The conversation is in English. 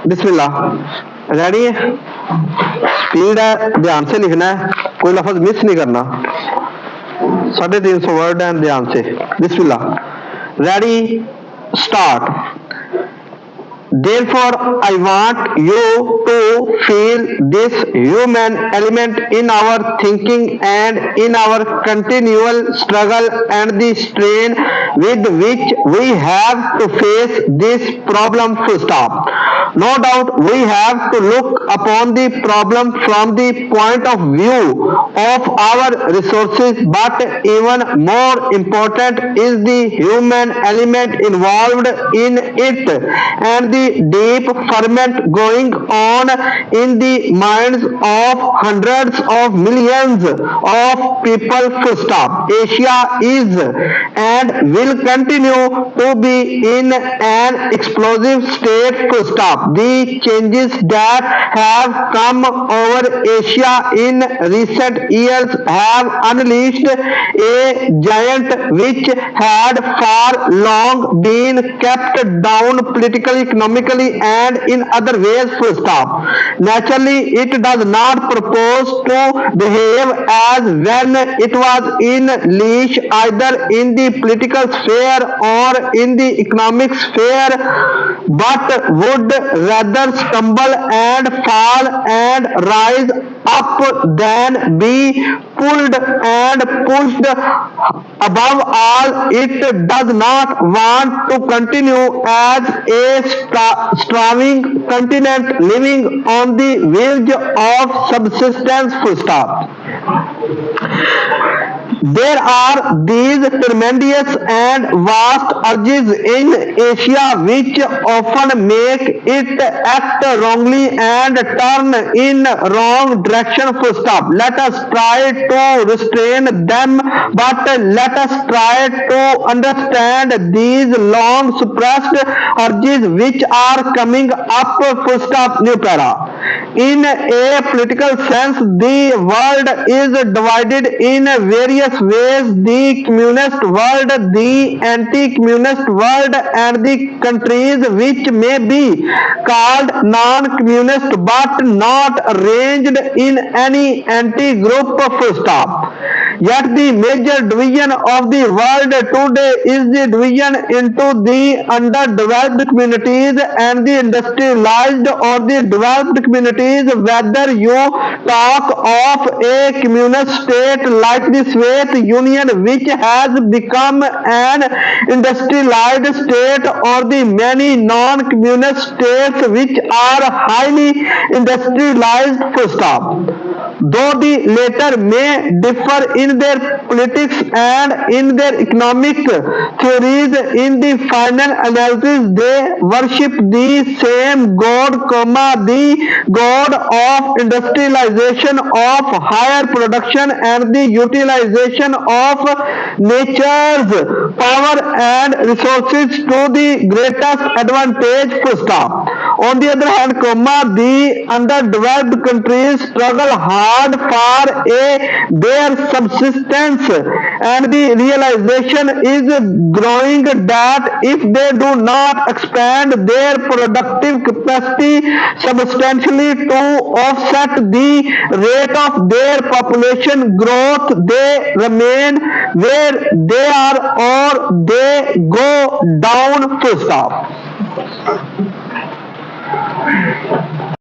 बिस्मिल्लाह। Ready है? Speed है, ध्यान से लिखना है, कोई लफ्ज मिस नहीं करना। 350 वर्ड है, ध्यान से। बिस्मिल्लाह। Ready, start. Therefore, I want you to feel this human element in our thinking and in our continual struggle and the strain with which we have to face this problem full stop. No doubt we have to look upon the problem from the point of view of our resources, but even more important is the human element involved in it and the deep ferment going on in the minds of hundreds of millions of people. Full stop. Asia is and will continue to be in an explosive state. Full stop. The changes that have come over Asia in recent years have unleashed a giant which had for long been kept down politically, economically, and in other ways. Full stop. Naturally, it does not propose to behave as when it was in leash either in the political sphere or in the economic sphere, but would rather stumble and fall and rise up than be pulled and pushed. Above all, it does not want to continue as a starving continent living on the verge of subsistence. Full stop. There are these tremendous and vast urges in Asia which often make it act wrongly and turn in wrong direction. Full stop. Let us try to restrain them, but let us try to understand these long suppressed urges which are coming up. Full stop. New para. In a political sense, the world is divided in various ways: the communist world, the anti-communist world, and the countries which may be called non-communist but not arranged in any anti-group. Full stop. Yet the major division of the world today is the division into the underdeveloped communities and the industrialized or the developed communities. Whether you talk of a communist state like the Soviet Union, which has become an industrialized state, or the many non-communist states which are highly industrialized. Full stop. Though the latter may differ in their politics and in their economic theories, in the final analysis they worship the same God, the God of industrialization, of higher production, and the utilization of nature's power and resources to the greatest advantage. Full stop. On the other hand, the underdeveloped countries struggle hard for their subsistence, and the realization is growing that if they do not expand their productive capacity substantially to offset the rate of their population growth, they remain where they are or they go down. Full stop.